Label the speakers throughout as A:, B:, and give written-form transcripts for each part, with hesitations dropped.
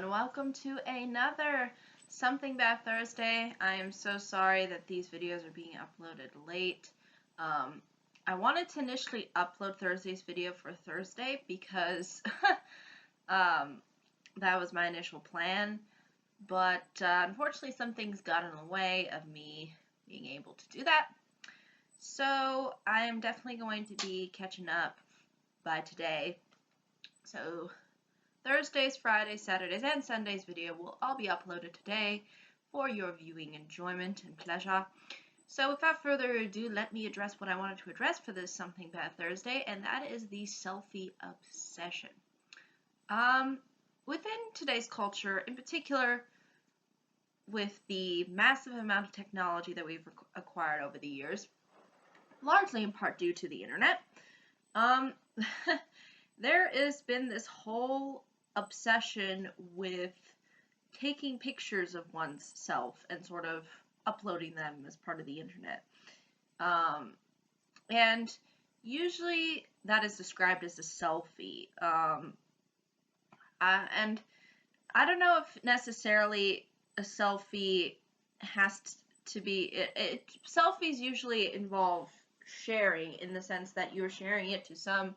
A: Welcome to another Something Bad Thursday. I am so sorry that these videos are being uploaded late. I wanted to initially upload Thursday's video for Thursday because that was my initial plan, but unfortunately some things got in the way of me being able to do that. So I am definitely going to be catching up by today. So Thursdays, Fridays, Saturdays, and Sundays video will all be uploaded today for your viewing enjoyment and pleasure. So without further ado, let me address what I wanted to address for this Something Bad Thursday, and that is the selfie obsession. Within today's culture, in particular with the massive amount of technology that we've acquired over the years, largely in part due to the internet, there has been this whole obsession with taking pictures of oneself and sort of uploading them as part of the internet. And usually that is described as a selfie. And I don't know if necessarily a selfie has to be, selfies usually involve sharing in the sense that you're sharing it to some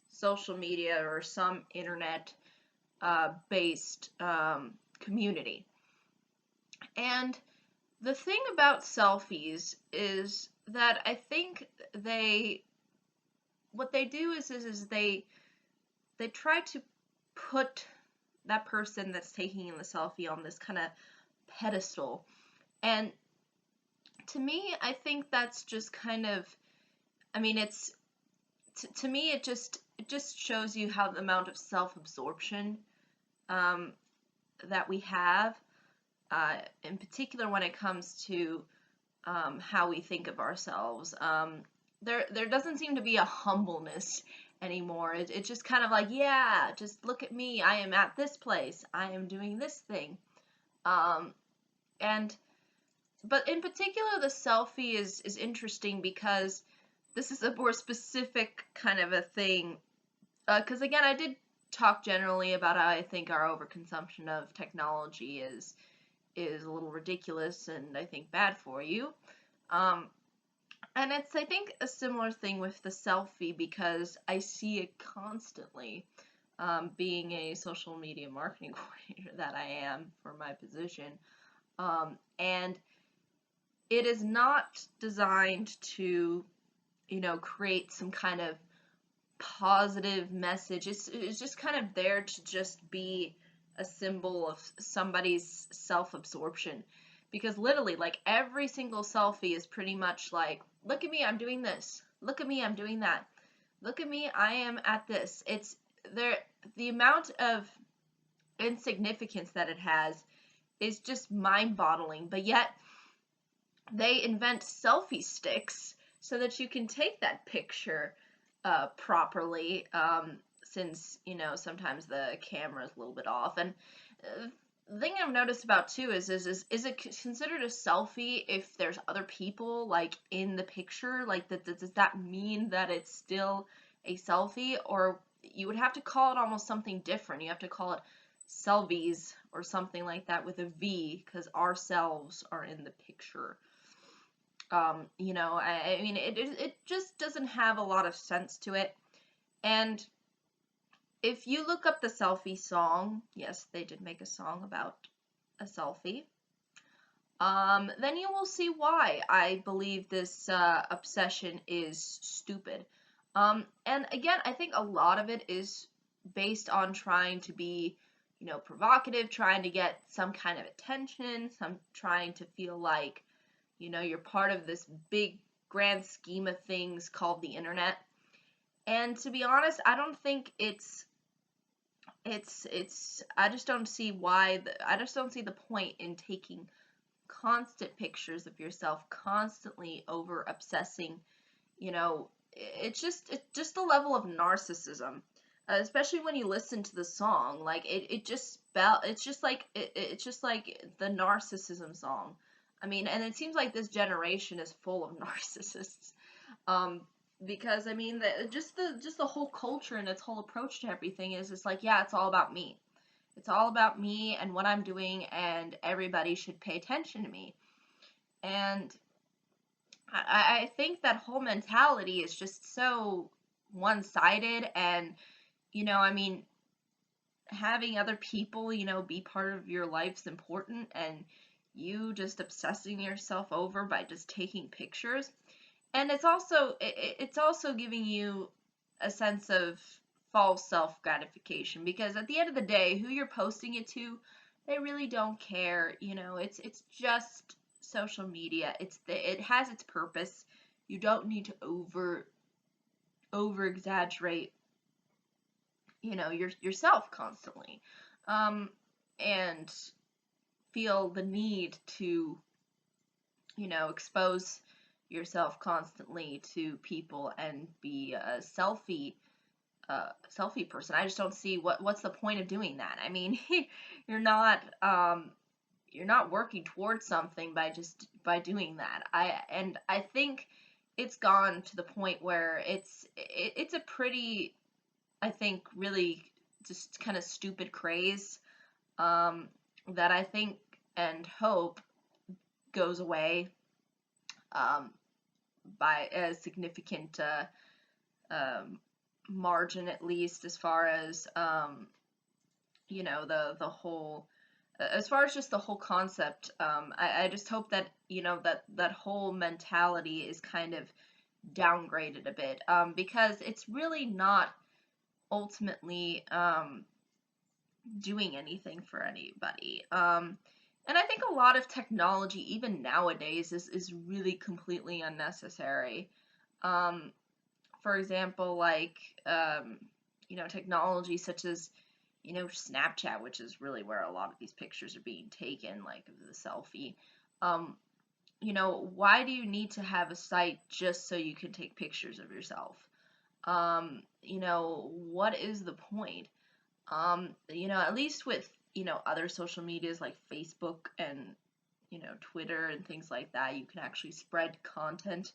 A: social media or some internet based community. And the thing about selfies is that I think what they do is they try to put that person that's taking the selfie on this kind of pedestal. And to me, I think that's just kind of, I mean, it's, to me, it just shows you how the amount of self-absorption that we have, in particular when it comes to how we think of ourselves. There doesn't seem to be a humbleness anymore. It's just kind of like, yeah, just look at me. I am at this place. I am doing this thing. But in particular, the selfie is interesting because this is a more specific kind of a thing. Because again, I did talk generally about how I think our overconsumption of technology is a little ridiculous and I think bad for you. And it's, I think, a similar thing with the selfie because I see it constantly, being a social media marketing coordinator that I am for my position. And it is not designed to, create some kind of positive message. It's just kind of there to just be a symbol of somebody's self-absorption. Because literally, like, every single selfie is pretty much like, look at me, I'm doing this. Look at me, I'm doing that. Look at me, I am at this. It's there. The amount of insignificance that it has is just mind-boggling. But yet, they invent selfie sticks so that you can take that picture properly, since, sometimes the camera is a little bit off. And the thing I've noticed about too is it considered a selfie if there's other people like in the picture? Like, does that mean that it's still a selfie, or you would have to call it almost something different? You have to call it selfies or something like that with a V, because ourselves are in the picture. I mean, it just doesn't have a lot of sense to it. And if you look up the Selfie song, yes, they did make a song about a selfie, then you will see why I believe this obsession is stupid. And again, I think a lot of it is based on trying to be, provocative, trying to get some kind of attention, trying to feel like, you're part of this big grand scheme of things called the internet. And to be honest, I don't think I just don't see I just don't see the point in taking constant pictures of yourself, constantly over obsessing. It's just the level of narcissism, especially when you listen to the song. Like, it's just like the narcissism song. I mean, and it seems like this generation is full of narcissists. Because I mean, just the whole culture and its whole approach to everything is just like, yeah, it's all about me. It's all about me and what I'm doing, and everybody should pay attention to me. And I think that whole mentality is just so one-sided. And, I mean, having other people, be part of your life's important, and you just obsessing yourself over by just taking pictures. And it's also giving you a sense of false self gratification, because at the end of the day, who you're posting it to, they really don't care. It's just social media. It has its purpose. You don't need to over exaggerate, yourself constantly, and feel the need to, expose yourself constantly to people and be a selfie person. I just don't see what's the point of doing that. I mean, you're not you're not working towards something by doing that. I think it's gone to the point where it's a pretty, I think, really just kind of stupid craze, that I think and hope goes away, um, by a significant um, margin, at least, as far as, the whole, as far as just the whole concept. I just hope that, that whole mentality is kind of downgraded a bit, because it's really not ultimately, doing anything for anybody. And I think a lot of technology, even nowadays, is really completely unnecessary. Um, for example, like, technology such as, Snapchat, which is really where a lot of these pictures are being taken, like the selfie. Um, why do you need to have a site just so you can take pictures of yourself? What is the point? At least with, other social medias like Facebook and, Twitter and things like that, you can actually spread content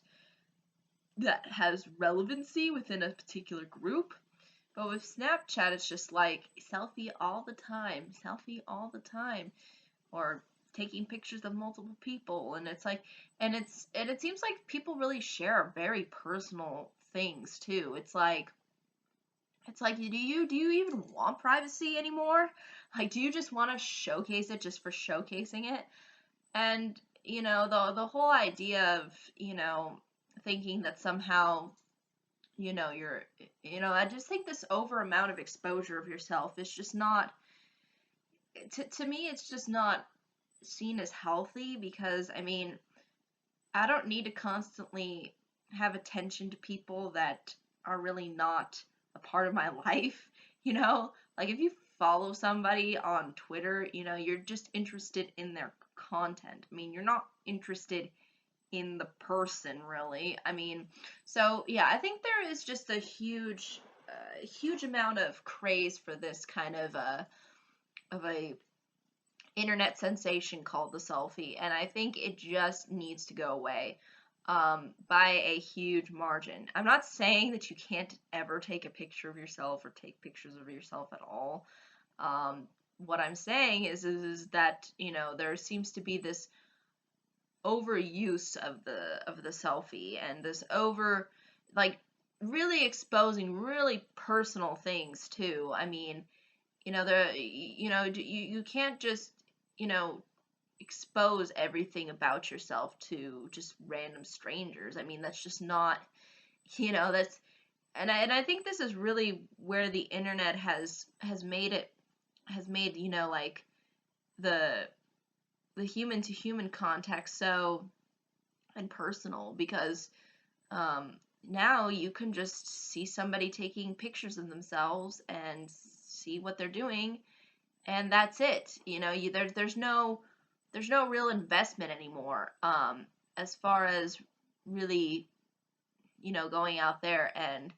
A: that has relevancy within a particular group. But with Snapchat, it's just like selfie all the time, or taking pictures of multiple people, and it's like, and it seems like people really share very personal things too. It's like, do you even want privacy anymore? Like, do you just want to showcase it just for showcasing it? And, the whole idea of, thinking that somehow, you're, I just think this over amount of exposure of yourself is just not, to me, it's just not seen as healthy, because, I mean, I don't need to constantly have attention to people that are really not a part of my life, Like, if you follow somebody on Twitter, you're just interested in their content. I mean, you're not interested in the person, really. I mean, so yeah, I think there is just a huge amount of craze for this kind of a internet sensation called the selfie, and I think it just needs to go away, by a huge margin. I'm not saying that you can't ever take a picture of yourself or take pictures of yourself at all. What I'm saying is that, there seems to be this overuse of the selfie, and this over, like, really exposing really personal things too. I mean, you can't just, you know, expose everything about yourself to just random strangers. I mean, that's just not, that's, and I think this is really where the internet has made, like, the human to human contact so impersonal, because, um, now you can just see somebody taking pictures of themselves and see what they're doing, and that's it. There's no real investment anymore, as far as really, going out there and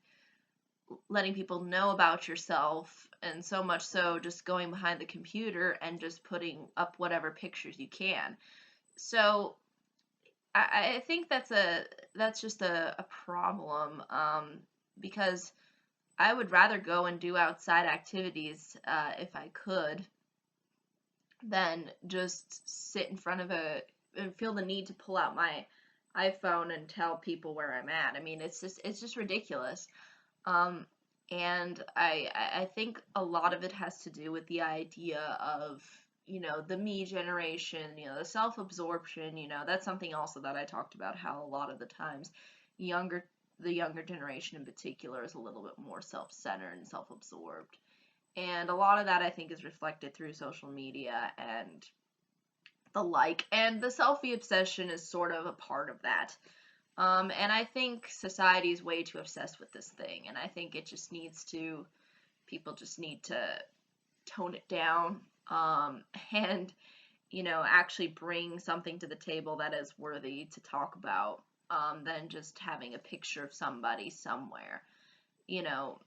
A: letting people know about yourself, and so much so just going behind the computer and just putting up whatever pictures you can. So I think that's just a problem, because I would rather go and do outside activities, if I could, than just sit in front of a and feel the need to pull out my iPhone and tell people where I'm at. I mean, it's just ridiculous. Um, and I think a lot of it has to do with the idea of, the me generation, the self-absorption, that's something also that I talked about, how a lot of the times younger the younger generation in particular is a little bit more self-centered and self-absorbed. And a lot of that I think is reflected through social media and the like, and the selfie obsession is sort of a part of that. And I think society is way too obsessed with this thing, and I think people just need to tone it down, and, actually bring something to the table that is worthy to talk about, than just having a picture of somebody somewhere, you know,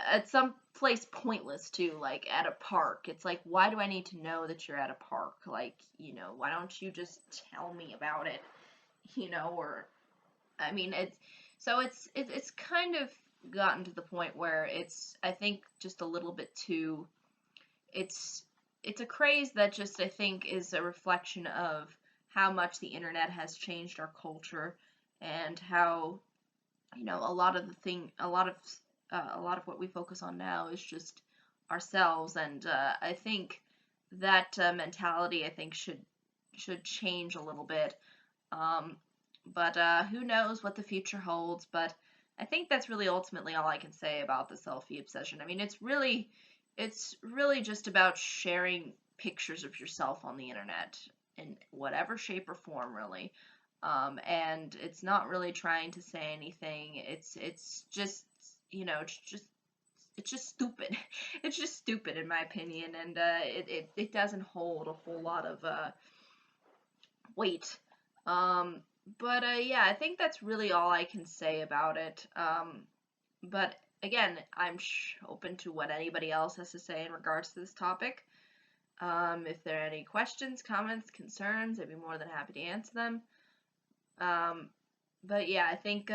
A: at some place pointless too, like at a park. It's like, why do I need to know that you're at a park? Like, why don't you just tell me about it? Or I mean, it's kind of gotten to the point where it's, I think, just a little bit too. It's it's a craze that just, I think, is a reflection of how much the internet has changed our culture, and how, a lot of what we focus on now is just ourselves. And I think that mentality, I think, should change a little bit. um, but who knows what the future holds. But I think that's really ultimately all I can say about the selfie obsession. I mean, it's really just about sharing pictures of yourself on the internet in whatever shape or form, really. And it's not really trying to say anything. It's just, it's just stupid. It's just stupid in my opinion, and it doesn't hold a whole lot of weight. Um, but yeah, I think that's really all I can say about it. But again, I'm open to what anybody else has to say in regards to this topic. If there are any questions, comments, concerns, I'd be more than happy to answer them. Um, but yeah, I think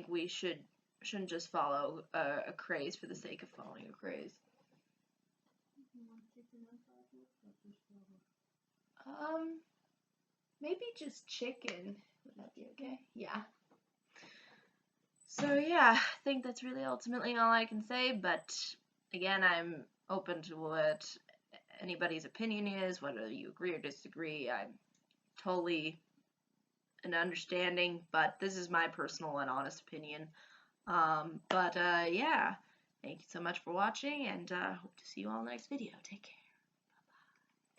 A: we shouldn't just follow a craze for the sake of following a craze. Um, Maybe just chicken. Would that be okay? Yeah. So yeah, I think that's really ultimately all I can say, but again, I'm open to what anybody's opinion is, whether you agree or disagree. I'm totally an understanding, but this is my personal and honest opinion. But yeah, thank you so much for watching, and hope to see you all in the next video. Take care.